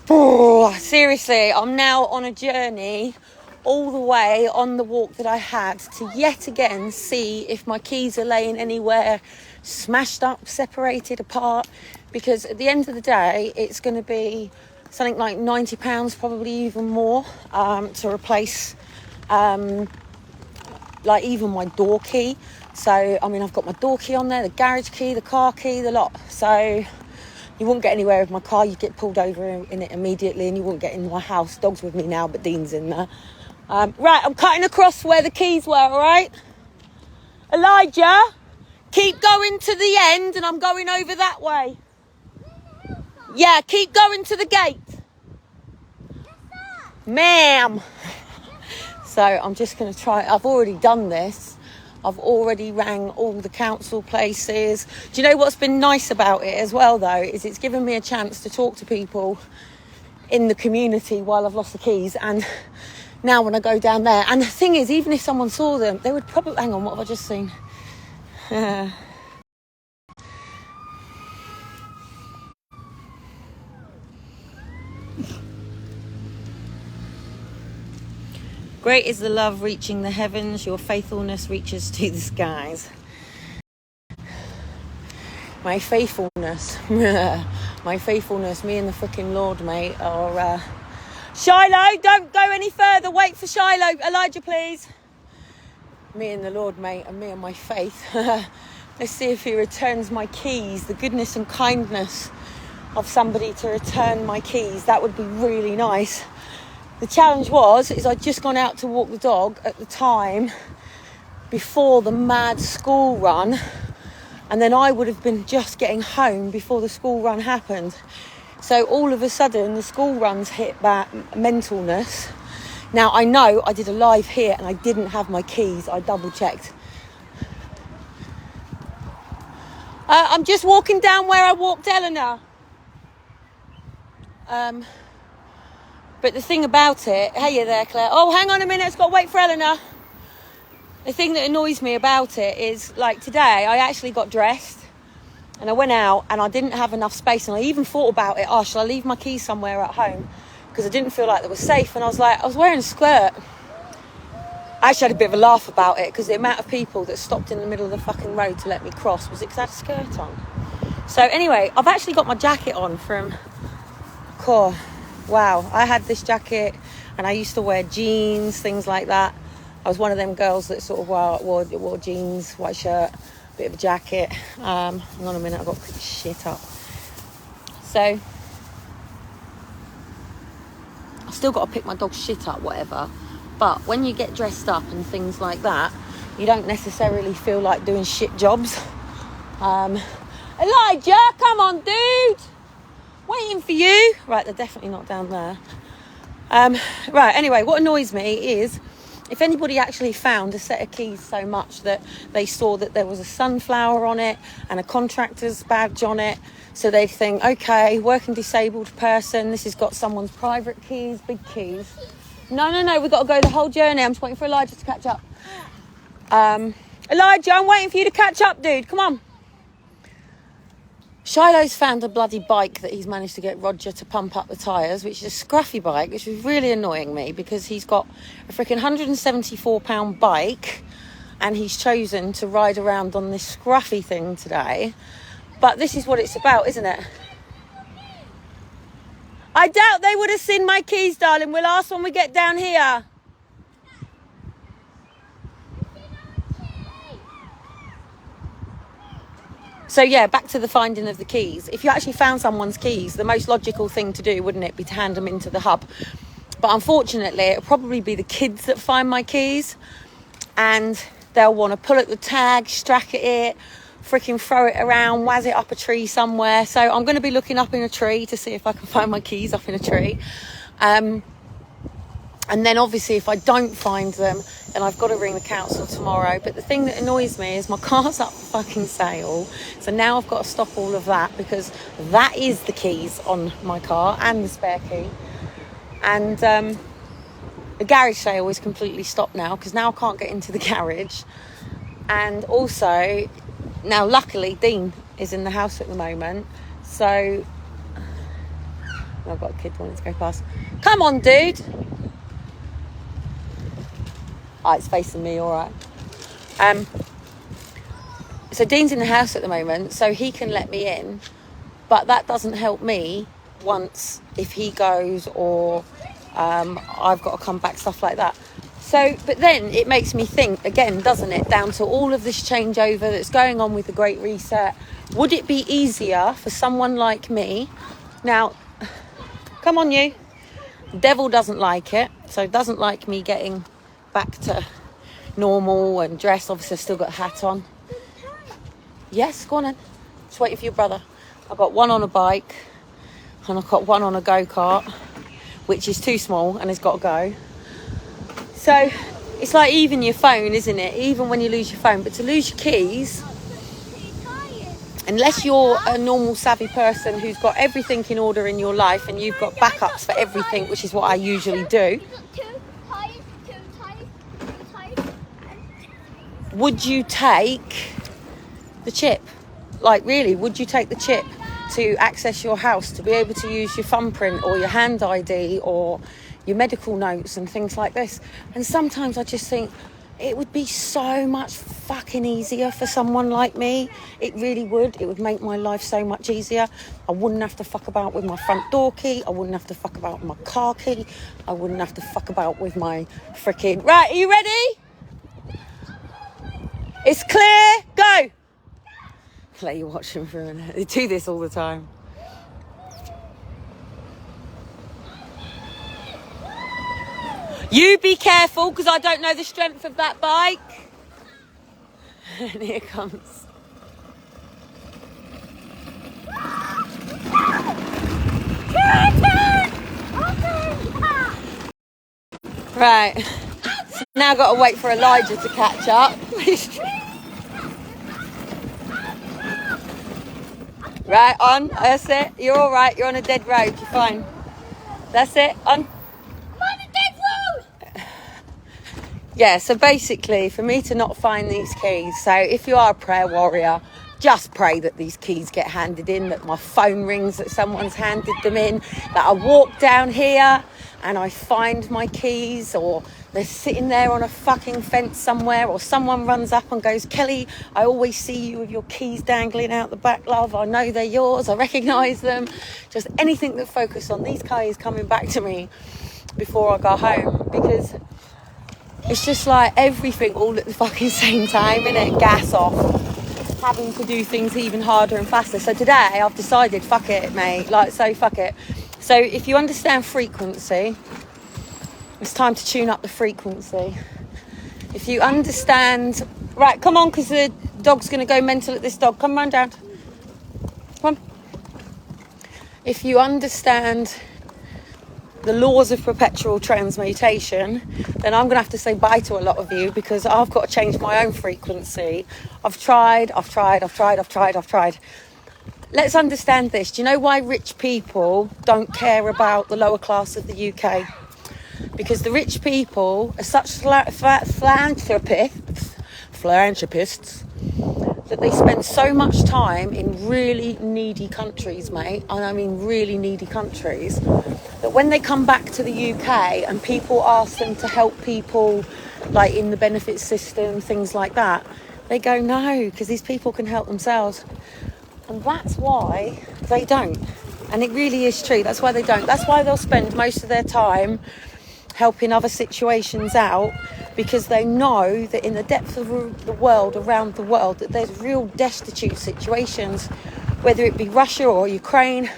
Oh, seriously, I'm now on a journey all the way on the walk that I had to yet again see if my keys are laying anywhere smashed up, separated apart, because at the end of the day it's going to be something like £90, probably even more, to replace like even my door key. So I mean, I've got my door key on there, the garage key, the car key, the lot. So you wouldn't get anywhere with my car. You'd get pulled over in it immediately, and you wouldn't get in my house. Dog's with me now, but Dean's in there. Right, I'm cutting across where the keys were, all right? Elijah, keep going to the end, and I'm going over that way. Yeah, keep going to the gate. Ma'am. So I'm just going to try. I've already done this. I've already rang all the council places. Do you know what's been nice about it as well, though, is it's given me a chance to talk to people in the community while I've lost the keys. And now when I go down there, and the thing is, even if someone saw them, they would probably... Hang on, what have I just seen? Great is the love reaching the heavens, your faithfulness reaches to the skies. My faithfulness, me and the freaking Lord, mate, are... Shiloh, don't go any further, wait for Shiloh. Elijah, please. Me and the Lord, mate, and me and my faith. Let's see if he returns my keys, the goodness and kindness of somebody to return my keys. That would be really nice. The challenge is I'd just gone out to walk the dog at the time before the mad school run, and then I would have been just getting home before the school run happened. So all of a sudden the school runs hit that mentalness. Now I know I did a live here and I didn't have my keys. I double checked. I'm just walking down where I walked Eleanor. But the thing about it... Hey there, Claire. Oh, hang on a minute. I've got to wait for Eleanor. The thing that annoys me about it is, like, today I actually got dressed and I went out and I didn't have enough space, and I even thought about it. Oh, shall I leave my keys somewhere at home? Because I didn't feel like they were safe. And I was like, I was wearing a skirt. I actually had a bit of a laugh about it because the amount of people that stopped in the middle of the fucking road to let me cross was because I had a skirt on. So anyway, I've actually got my jacket on from Core. Wow, I had this jacket and I used to wear jeans, things like that. I was one of them girls that sort of wore jeans, white shirt, bit of a jacket. Hang on a minute, I've got to pick shit up. So, I've still got to pick my dog's shit up, whatever. But when you get dressed up and things like that, you don't necessarily feel like doing shit jobs. Elijah, come on, dude! Waiting for you. Right, they're definitely not down there. Right, anyway, what annoys me is if anybody actually found a set of keys so much that they saw that there was a sunflower on it and a contractor's badge on it, so they think, okay, working disabled person, this has got someone's private keys, big keys. No, we've got to go the whole journey. I'm just waiting for Elijah to catch up. Elijah, I'm waiting for you to catch up, dude. Come on. Shiloh's found a bloody bike that he's managed to get Roger to pump up the tyres, which is a scruffy bike, which is really annoying me because he's got a freaking £174 bike and he's chosen to ride around on this scruffy thing today. But this is what it's about, isn't it? I doubt they would have seen my keys, darling. We'll ask when we get down here. So yeah, back to the finding of the keys. If you actually found someone's keys, the most logical thing to do, wouldn't it, be to hand them into the hub? But unfortunately, it'll probably be the kids that find my keys, and they'll want to pull at the tag, strack at it, freaking throw it around, wazz it up a tree somewhere. So I'm going to be looking up in a tree to see if I can find my keys up in a tree. And then obviously if I don't find them, then I've got to ring the council tomorrow. But the thing that annoys me is my car's up for fucking sale. So now I've got to stop all of that because that is the keys on my car and the spare key. And the garage sale is completely stopped now because now I can't get into the garage. And also, now luckily Dean is in the house at the moment. So I've got a kid wanting to go past. Come on, dude. It's facing me, all right. So Dean's in the house at the moment, so he can let me in, but that doesn't help me once if he goes or I've got to come back, stuff like that. So, but then it makes me think again, doesn't it, down to all of this changeover that's going on with the Great Reset. Would it be easier for someone like me? Now, come on, you. The devil doesn't like it, so doesn't like me getting back to normal and dressed. Obviously, I've still got a hat on. Yes, go on then. Just waiting for your brother. I've got one on a bike and I've got one on a go-kart, which is too small and has got to go. So it's like even your phone, isn't it? Even when you lose your phone. But to lose your keys, unless you're a normal savvy person who's got everything in order in your life and you've got backups for everything, which is what I usually do, would you take the chip? Like, really, would you take the chip to access your house, to be able to use your thumbprint or your hand ID or your medical notes and things like this? And sometimes I just think it would be so much fucking easier for someone like me. It really would. It would make my life so much easier. I wouldn't have to fuck about with my front door key. I wouldn't have to fuck about with my car key. I wouldn't have to fuck about with my freaking... Right, are you ready? It's clear. Go. Let you watch them for a minute. They do this all the time. You be careful, because I don't know the strength of that bike. And here it comes. Right. So now I've got to wait for Elijah to catch up. Right, on. That's it. You're all right. You're on a dead road. You're fine. That's it. On. Yeah, so basically, for me to not find these keys, so if you are a prayer warrior, just pray that these keys get handed in, that my phone rings, that someone's handed them in, that I walk down here and I find my keys, or they're sitting there on a fucking fence somewhere, or someone runs up and goes, Kelly, I always see you with your keys dangling out the back, love. I know they're yours. I recognise them. Just anything that focuses on these keys coming back to me before I go home, because... it's just like everything all at the fucking same time, innit? Gas off. Having to do things even harder and faster. So today I've decided, fuck it, mate. Like, so fuck it. So if you understand frequency, it's time to tune up the frequency. If you understand... Right, come on, because the dog's going to go mental at this dog. Come on down. Come on. If you understand... the laws of perpetual transmutation, then I'm going to have to say bye to a lot of you, because I've got to change my own frequency. I've tried. Let's understand this. Do you know why rich people don't care about the lower class of the UK? Because the rich people are such philanthropists, that they spend so much time in really needy countries, mate, and I mean really needy countries, that when they come back to the UK and people ask them to help people, like in the benefit system, things like that, they go, no, because these people can help themselves. And that's why they don't. And it really is true. That's why they don't. That's why they'll spend most of their time helping other situations out, because they know that in the depth of the world, around the world, that there's real destitute situations, whether it be Russia or Ukraine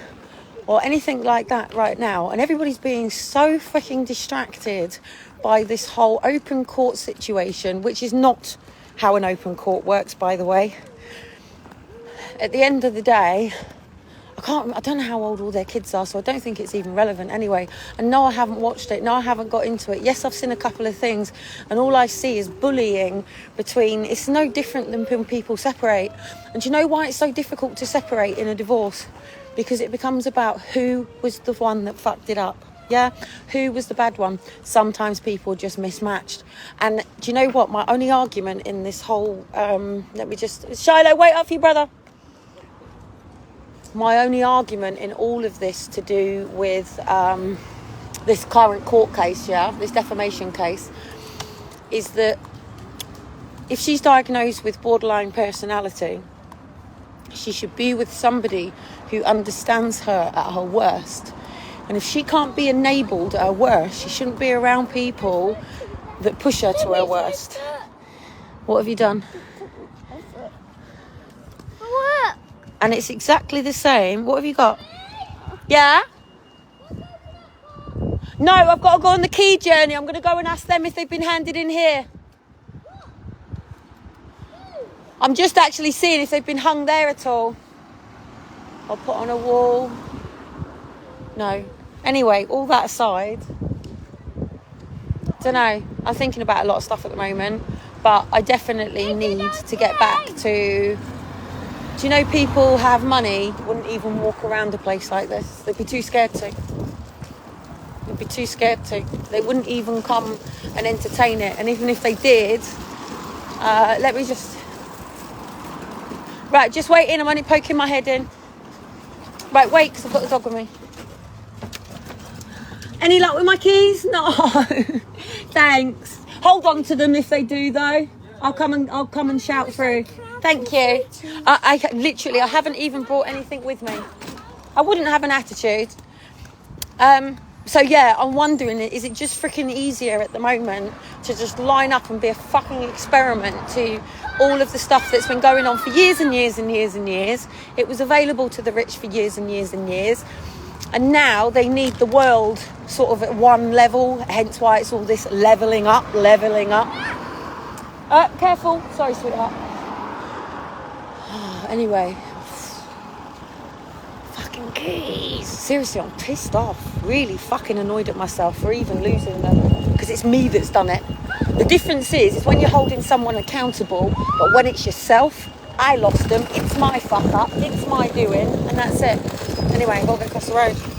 or anything like that right now. And everybody's being so freaking distracted by this whole open court situation, which is not how an open court works, by the way. At the end of the day, I don't know how old all their kids are, so I don't think it's even relevant anyway. And no, I haven't watched it. No, I haven't got into it. Yes, I've seen a couple of things, and all I see is bullying between... It's no different than when people separate. And do you know why it's so difficult to separate in a divorce? Because it becomes about who was the one that fucked it up. Yeah? Who was the bad one? Sometimes people just mismatched. And do you know what? My only argument in this whole... Shiloh, wait up for your brother. my only argument in all of this to do with this current court case, this defamation case, is that if she's diagnosed with borderline personality, she should be with somebody who understands her at her worst. And if she can't be enabled at her worst, she shouldn't be around people that push her to her worst. What have you done? And it's exactly the same. What have you got? Yeah? No, I've got to go on the key journey. I'm going to go and ask them if they've been handed in here. I'm just actually seeing if they've been hung there at all. I'll put on a wall. No. Anyway, all that aside, don't know. I'm thinking about a lot of stuff at the moment, but I definitely need to get back to... Do you know people have money wouldn't even walk around a place like this? They'd be too scared to. They'd be too scared to. They wouldn't even come and entertain it. And even if they did, let me just... Right, just wait in. I'm only poking my head in. Right, wait, because I've got the dog with me. Any luck with my keys? No. Thanks. Hold on to them if they do, though. I'll come and shout through. Thank you. I haven't even brought anything with me. I wouldn't have an attitude. So yeah, I'm wondering, is it just freaking easier at the moment to just line up and be a fucking experiment to all of the stuff that's been going on for years and years and years and years? It was available to the rich for years and years and years. And now they need the world sort of at one level, hence why it's all this levelling up. Careful. Sorry, sweetheart. Anyway. Fucking keys. Seriously, I'm pissed off. Really fucking annoyed at myself for even losing them. Because it's me that's done it. The difference is when you're holding someone accountable, but when it's yourself, I lost them. It's my fuck up. It's my doing. And that's it. Anyway, I've got to go across the road.